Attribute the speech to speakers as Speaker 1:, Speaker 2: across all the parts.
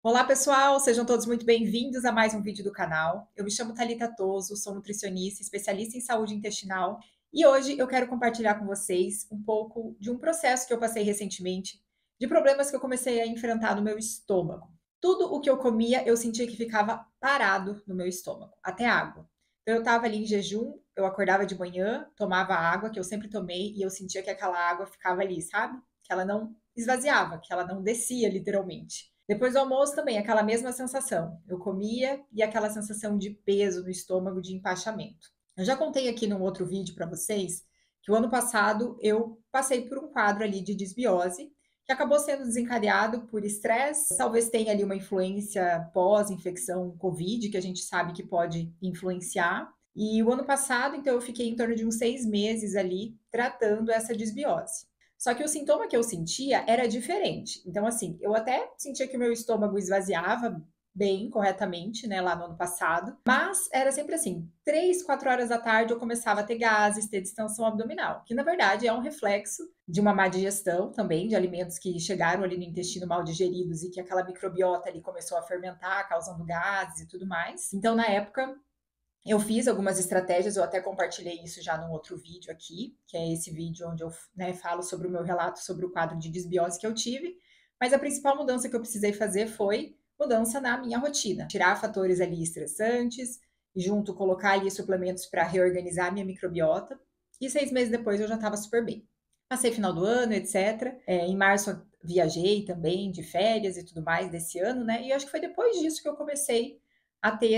Speaker 1: Olá, pessoal! Sejam todos muito bem-vindos a mais um vídeo do canal. Eu me chamo Thalita Toso, sou nutricionista, especialista em saúde intestinal e hoje eu quero compartilhar com vocês um pouco de um processo que eu passei recentemente, de problemas que eu comecei a enfrentar no meu estômago. Tudo o que eu comia, eu sentia que ficava parado no meu estômago, até água. Então, eu estava ali em jejum, eu acordava de manhã, tomava água, que eu sempre tomei, e eu sentia que aquela água ficava ali, sabe? Que ela não esvaziava, que ela não descia, literalmente. Depois do almoço também, aquela mesma sensação. Eu comia e aquela sensação de peso no estômago, de empachamento. Eu já contei aqui num outro vídeo para vocês que o ano passado eu passei por um quadro ali de desbiose, que acabou sendo desencadeado por estresse. Talvez tenha ali uma influência pós-infecção Covid, que a gente sabe que pode influenciar. E o ano passado, então, eu fiquei em torno de uns 6 meses ali tratando essa desbiose. Só que o sintoma que eu sentia era diferente. Então, assim, eu até sentia que o meu estômago esvaziava bem, corretamente, né, lá no ano passado, mas era sempre assim, 3, 4 horas da tarde eu começava a ter gases, ter distensão abdominal, que na verdade é um reflexo de uma má digestão também, de alimentos que chegaram ali no intestino mal digeridos e que aquela microbiota ali começou a fermentar, causando gases e tudo mais. Então, na época, eu fiz algumas estratégias, eu até compartilhei isso já num outro vídeo aqui, que é esse vídeo onde eu, né, falo sobre o meu relato sobre o quadro de desbiose que eu tive, mas a principal mudança que eu precisei fazer foi mudança na minha rotina, tirar fatores ali estressantes, e junto colocar ali suplementos para reorganizar a minha microbiota, e 6 meses depois eu já estava super bem. Passei final do ano, etc. Em março eu viajei também de férias e tudo mais desse ano, né? E acho que foi depois disso que eu comecei a ter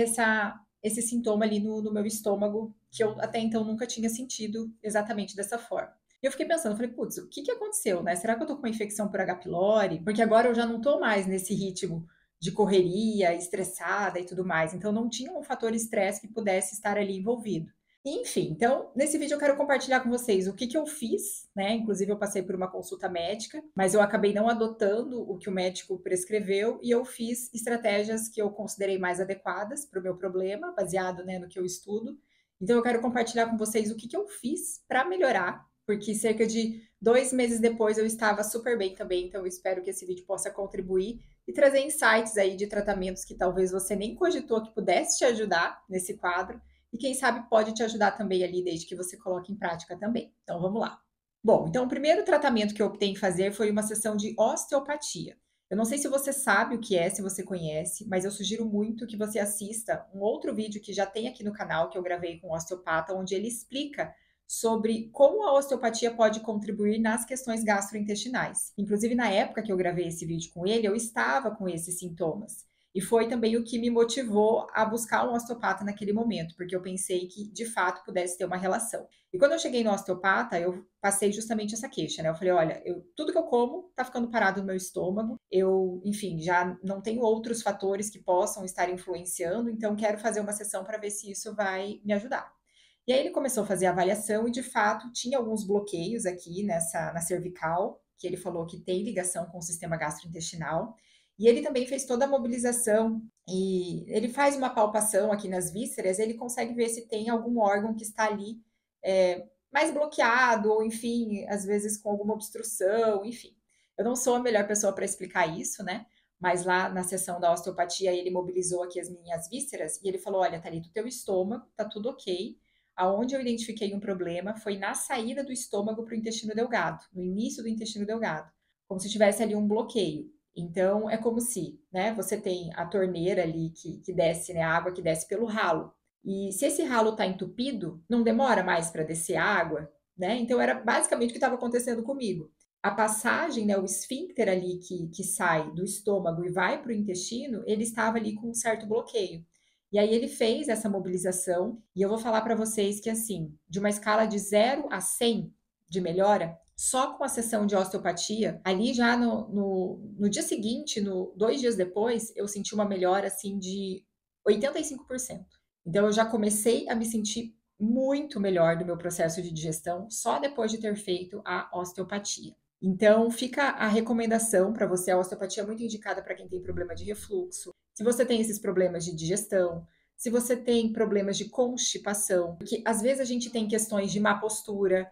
Speaker 1: esse sintoma ali no meu estômago, que eu até então nunca tinha sentido exatamente dessa forma. E eu fiquei pensando, falei, putz, o que que aconteceu, né? Será que eu tô com uma infecção por H. pylori? Porque agora eu já não tô mais nesse ritmo de correria, estressada e tudo mais. Então não tinha um fator estresse que pudesse estar ali envolvido. Enfim, então, nesse vídeo eu quero compartilhar com vocês o que que eu fiz, né? Inclusive, eu passei por uma consulta médica, mas eu acabei não adotando o que o médico prescreveu e eu fiz estratégias que eu considerei mais adequadas para o meu problema, baseado, né, no que eu estudo. Então, eu quero compartilhar com vocês o que que eu fiz para melhorar, porque cerca de 2 meses depois eu estava super bem também, então eu espero que esse vídeo possa contribuir e trazer insights aí de tratamentos que talvez você nem cogitou que pudesse te ajudar nesse quadro e quem sabe pode te ajudar também ali, desde que você coloque em prática também. Então vamos lá. Bom, então o primeiro tratamento que eu optei em fazer foi uma sessão de osteopatia. Eu não sei se você sabe o que é, se você conhece, mas eu sugiro muito que você assista um outro vídeo que já tem aqui no canal, que eu gravei com um osteopata, onde ele explica sobre como a osteopatia pode contribuir nas questões gastrointestinais. Inclusive, na época que eu gravei esse vídeo com ele, eu estava com esses sintomas. E foi também o que me motivou a buscar um osteopata naquele momento, porque eu pensei que de fato pudesse ter uma relação. E quando eu cheguei no osteopata, eu passei justamente essa queixa, né? Eu falei, olha, tudo que eu como tá ficando parado no meu estômago. Eu, enfim, já não tenho outros fatores que possam estar influenciando, então quero fazer uma sessão para ver se isso vai me ajudar. E aí ele começou a fazer a avaliação e de fato tinha alguns bloqueios aqui na cervical, que ele falou que tem ligação com o sistema gastrointestinal. E ele também fez toda a mobilização e ele faz uma palpação aqui nas vísceras, ele consegue ver se tem algum órgão que está ali mais bloqueado, ou enfim, às vezes com alguma obstrução, enfim. Eu não sou a melhor pessoa para explicar isso, né? Mas lá na sessão da osteopatia, ele mobilizou aqui as minhas vísceras e ele falou: olha, Thalita, o teu estômago tá tudo ok. Aonde eu identifiquei um problema foi na saída do estômago para o intestino delgado, no início do intestino delgado, como se tivesse ali um bloqueio. Então, é como se, né, você tem a torneira ali que desce, né, a água que desce pelo ralo. E se esse ralo está entupido, não demora mais para descer a água, né? Então, era basicamente o que estava acontecendo comigo. A passagem, né, o esfíncter ali que sai do estômago e vai para o intestino, ele estava ali com um certo bloqueio. E aí ele fez essa mobilização, e eu vou falar para vocês que, assim, de uma escala de 0 a 100 de melhora, só com a sessão de osteopatia, ali já no dia seguinte, 2 dias depois, eu senti uma melhora assim de 85%. Então eu já comecei a me sentir muito melhor do meu processo de digestão só depois de ter feito a osteopatia. Então fica a recomendação para você, a osteopatia é muito indicada para quem tem problema de refluxo, se você tem esses problemas de digestão, se você tem problemas de constipação, porque às vezes a gente tem questões de má postura,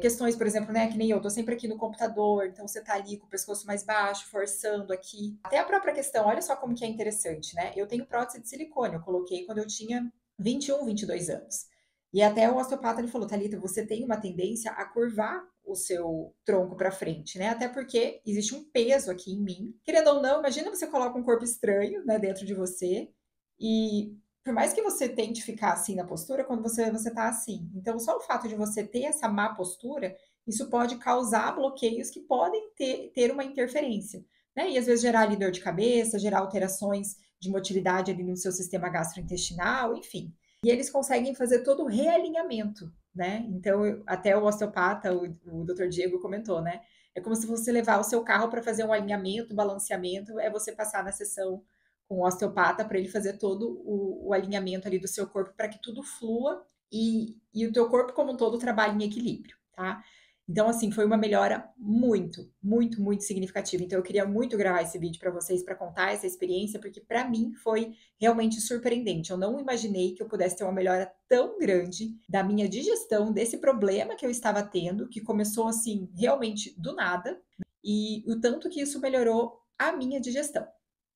Speaker 1: Questões, por exemplo, né, que nem eu, tô sempre aqui no computador, então você tá ali com o pescoço mais baixo, forçando aqui. Até a própria questão, olha só como que é interessante, né? Eu tenho prótese de silicone, eu coloquei quando eu tinha 21, 22 anos. E até o osteopata ele falou, Thalita, você tem uma tendência a curvar o seu tronco para frente, né? Até porque existe um peso aqui em mim. Querendo ou não, imagina você coloca um corpo estranho, né, dentro de você e por mais que você tente ficar assim na postura, quando você tá assim. Então, só o fato de você ter essa má postura, isso pode causar bloqueios que podem ter uma interferência, né? E às vezes gerar ali dor de cabeça, gerar alterações de motilidade ali no seu sistema gastrointestinal, enfim. E eles conseguem fazer todo o realinhamento, né? Então, até o osteopata, o Dr. Diego comentou, né? É como se você levar o seu carro para fazer um alinhamento, balanceamento, é você passar na sessão com o osteopata para ele fazer todo o alinhamento ali do seu corpo para que tudo flua e o teu corpo como um todo trabalhe em equilíbrio, tá? Então, assim, foi uma melhora muito, muito, muito significativa. Então, eu queria muito gravar esse vídeo para vocês, para contar essa experiência, porque para mim foi realmente surpreendente. Eu não imaginei que eu pudesse ter uma melhora tão grande da minha digestão, desse problema que eu estava tendo, que começou assim, realmente do nada, e o tanto que isso melhorou a minha digestão.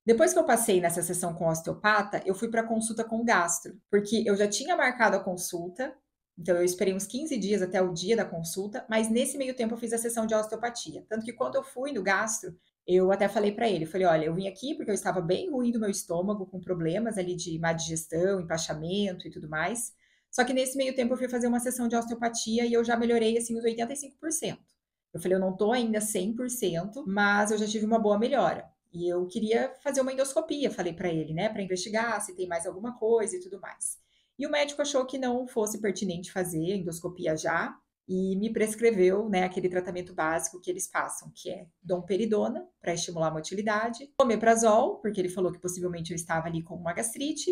Speaker 1: Depois que eu passei nessa sessão com o osteopata, eu fui para consulta com o gastro, porque eu já tinha marcado a consulta, então eu esperei uns 15 dias até o dia da consulta, mas nesse meio tempo eu fiz a sessão de osteopatia. Tanto que quando eu fui no gastro, eu até falei para ele, falei, olha, eu vim aqui porque eu estava bem ruim do meu estômago, com problemas ali de má digestão, empachamento e tudo mais. Só que nesse meio tempo eu fui fazer uma sessão de osteopatia e eu já melhorei assim uns 85%. Eu falei, eu não tô ainda 100%, mas eu já tive uma boa melhora. E eu queria fazer uma endoscopia, falei para ele, né, para investigar se tem mais alguma coisa e tudo mais. E o médico achou que não fosse pertinente fazer a endoscopia já e me prescreveu, né, aquele tratamento básico que eles passam, que é domperidona para estimular a motilidade, omeprazol, porque ele falou que possivelmente eu estava ali com uma gastrite,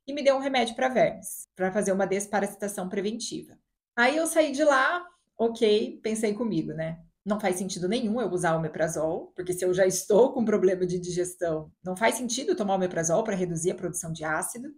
Speaker 1: e me deu um remédio para vermes, para fazer uma desparasitação preventiva. Aí eu saí de lá, ok, pensei comigo, né? Não faz sentido nenhum eu usar o omeprazol, porque se eu já estou com problema de digestão, não faz sentido tomar o omeprazol para reduzir a produção de ácido.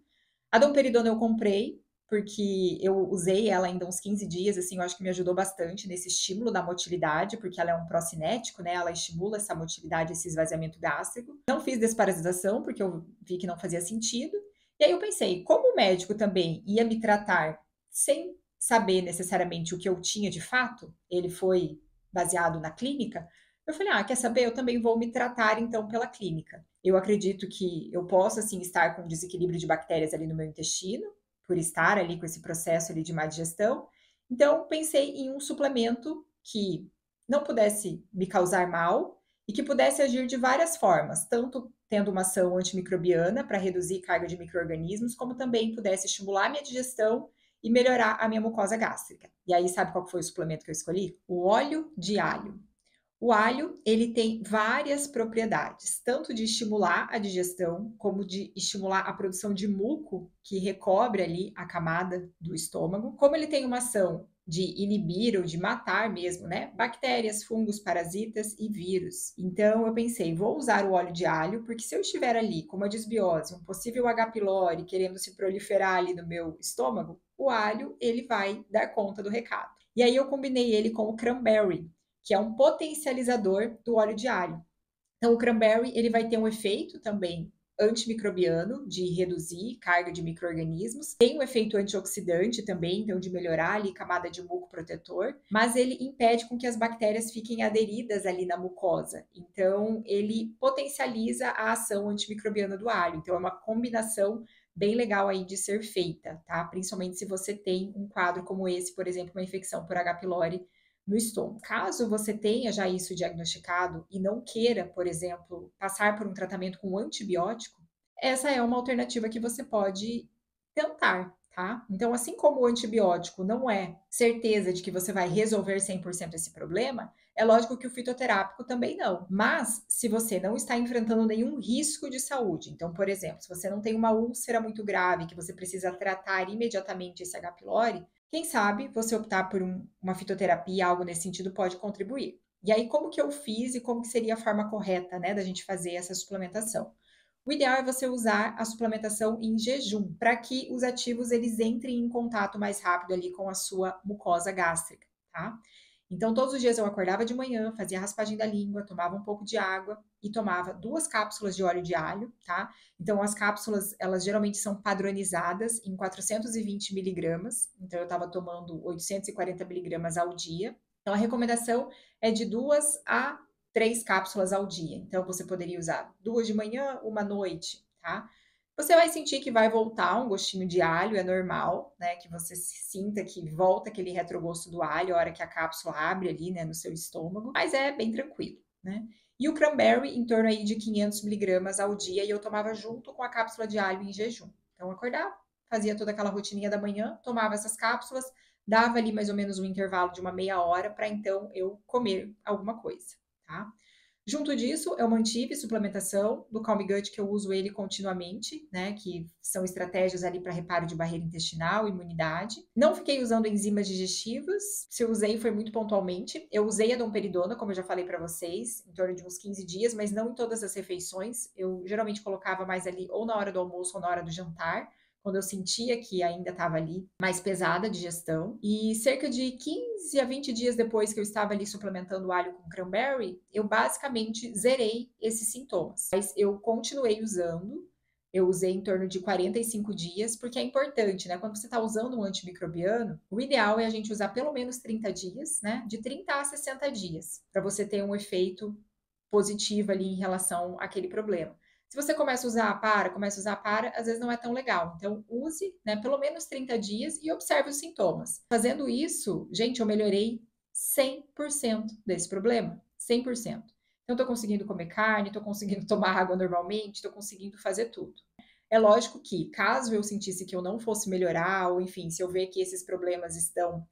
Speaker 1: A domperidona eu comprei, porque eu usei ela ainda uns 15 dias, assim, eu acho que me ajudou bastante nesse estímulo da motilidade, porque ela é um procinético, né? Ela estimula essa motilidade, esse esvaziamento gástrico. Não fiz desparasitação, porque eu vi que não fazia sentido. E aí eu pensei, como o médico também ia me tratar sem saber necessariamente o que eu tinha de fato, ele foi baseado na clínica, eu falei, quer saber? Eu também vou me tratar então pela clínica. Eu acredito que eu possa sim estar com desequilíbrio de bactérias ali no meu intestino, por estar ali com esse processo ali de má digestão. Então, pensei em um suplemento que não pudesse me causar mal e que pudesse agir de várias formas, tanto tendo uma ação antimicrobiana para reduzir carga de micro-organismos, como também pudesse estimular a minha digestão e melhorar a minha mucosa gástrica. E aí, sabe qual foi o suplemento que eu escolhi? O óleo de alho. O alho, ele tem várias propriedades, tanto de estimular a digestão, como de estimular a produção de muco, que recobre ali a camada do estômago, como ele tem uma ação de inibir ou de matar mesmo, né? Bactérias, fungos, parasitas e vírus. Então eu pensei, vou usar o óleo de alho, porque se eu estiver ali com uma disbiose, um possível H. pylori querendo se proliferar ali no meu estômago, o alho, ele vai dar conta do recado. E aí eu combinei ele com o cranberry, que é um potencializador do óleo de alho. Então, o cranberry ele vai ter um efeito também antimicrobiano, de reduzir carga de micro-organismos. Tem um efeito antioxidante também, então de melhorar ali a camada de muco protetor, mas ele impede com que as bactérias fiquem aderidas ali na mucosa. Então, ele potencializa a ação antimicrobiana do alho. Então, é uma combinação bem legal aí de ser feita, tá? Principalmente se você tem um quadro como esse, por exemplo, uma infecção por H. pylori no estômago. Caso você tenha já isso diagnosticado e não queira, por exemplo, passar por um tratamento com antibiótico, essa é uma alternativa que você pode tentar, tá? Então, assim como o antibiótico não é certeza de que você vai resolver 100% esse problema, é lógico que o fitoterápico também não. Mas, se você não está enfrentando nenhum risco de saúde, então, por exemplo, se você não tem uma úlcera muito grave que você precisa tratar imediatamente esse H. pylori, quem sabe você optar por uma fitoterapia, algo nesse sentido, pode contribuir. E aí, como que eu fiz e como que seria a forma correta, né, da gente fazer essa suplementação? O ideal é você usar a suplementação em jejum, para que os ativos eles entrem em contato mais rápido ali com a sua mucosa gástrica. tá? Então, todos os dias eu acordava de manhã, fazia raspagem da língua, tomava um pouco de água e tomava 2 cápsulas de óleo de alho, tá? Então, as cápsulas, elas geralmente são padronizadas em 420 miligramas, então eu estava tomando 840 miligramas ao dia. Então, a recomendação é de 2 a 3 cápsulas ao dia. Então, você poderia usar 2 de manhã, 1 à noite, tá? Você vai sentir que vai voltar um gostinho de alho, é normal, né? Que você sinta que volta aquele retrogosto do alho a hora que a cápsula abre ali, né, no seu estômago, mas é bem tranquilo, né? E o cranberry em torno aí de 500 miligramas ao dia e eu tomava junto com a cápsula de alho em jejum. Então, eu acordava, fazia toda aquela rotininha da manhã, tomava essas cápsulas, dava ali mais ou menos um intervalo de uma meia hora para então eu comer alguma coisa, tá? Junto disso, eu mantive suplementação do Calm Gut, que eu uso ele continuamente, né? Que são estratégias ali para reparo de barreira intestinal, imunidade. Não fiquei usando enzimas digestivas. Se eu usei, foi muito pontualmente. Eu usei a domperidona, como eu já falei para vocês, em torno de uns 15 dias, mas não em todas as refeições. Eu geralmente colocava mais ali ou na hora do almoço ou na hora do jantar, quando eu sentia que ainda estava ali mais pesada a digestão. E cerca de 15 a 20 dias depois que eu estava ali suplementando o alho com cranberry, eu basicamente zerei esses sintomas. Mas eu continuei usando, eu usei em torno de 45 dias, porque é importante, né? Quando você está usando um antimicrobiano, o ideal é a gente usar pelo menos 30 dias, né? De 30 a 60 dias, para você ter um efeito positivo ali em relação àquele problema. Se você começa a usar, às vezes não é tão legal. Então, use, né, pelo menos 30 dias e observe os sintomas. Fazendo isso, gente, eu melhorei 100% desse problema. 100%. Então, estou conseguindo comer carne, estou conseguindo tomar água normalmente, estou conseguindo fazer tudo. É lógico que, caso eu sentisse que eu não fosse melhorar, ou enfim, se eu ver que esses problemas estão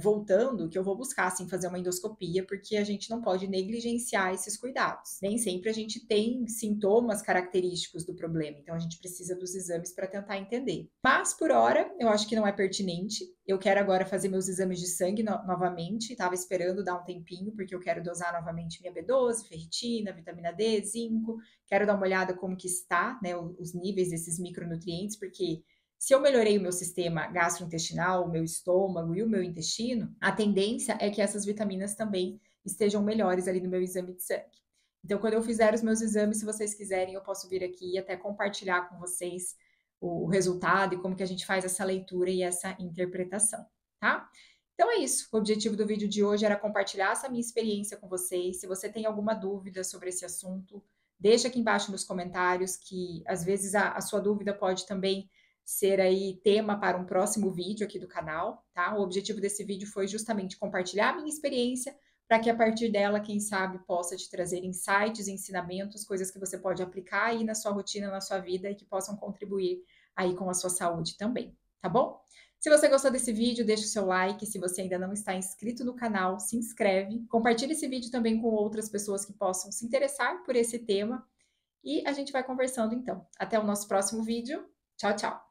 Speaker 1: voltando, que eu vou buscar, assim, fazer uma endoscopia, porque a gente não pode negligenciar esses cuidados. Nem sempre a gente tem sintomas característicos do problema, então a gente precisa dos exames para tentar entender. Mas, por hora, eu acho que não é pertinente. Eu quero agora fazer meus exames de sangue novamente, estava esperando dar um tempinho, porque eu quero dosar novamente minha B12, ferritina, vitamina D, zinco, quero dar uma olhada como que está, né, os níveis desses micronutrientes, porque se eu melhorei o meu sistema gastrointestinal, o meu estômago e o meu intestino, a tendência é que essas vitaminas também estejam melhores ali no meu exame de sangue. Então, quando eu fizer os meus exames, se vocês quiserem, eu posso vir aqui e até compartilhar com vocês o resultado e como que a gente faz essa leitura e essa interpretação, tá? Então é isso. O objetivo do vídeo de hoje era compartilhar essa minha experiência com vocês. Se você tem alguma dúvida sobre esse assunto, deixa aqui embaixo nos comentários, que às vezes a sua dúvida pode também ser aí tema para um próximo vídeo aqui do canal, tá? O objetivo desse vídeo foi justamente compartilhar a minha experiência para que a partir dela, quem sabe, possa te trazer insights, ensinamentos, coisas que você pode aplicar aí na sua rotina, na sua vida e que possam contribuir aí com a sua saúde também, tá bom? Se você gostou desse vídeo, deixa o seu like. Se você ainda não está inscrito no canal, se inscreve. Compartilhe esse vídeo também com outras pessoas que possam se interessar por esse tema. E a gente vai conversando então. Até o nosso próximo vídeo. Tchau, tchau!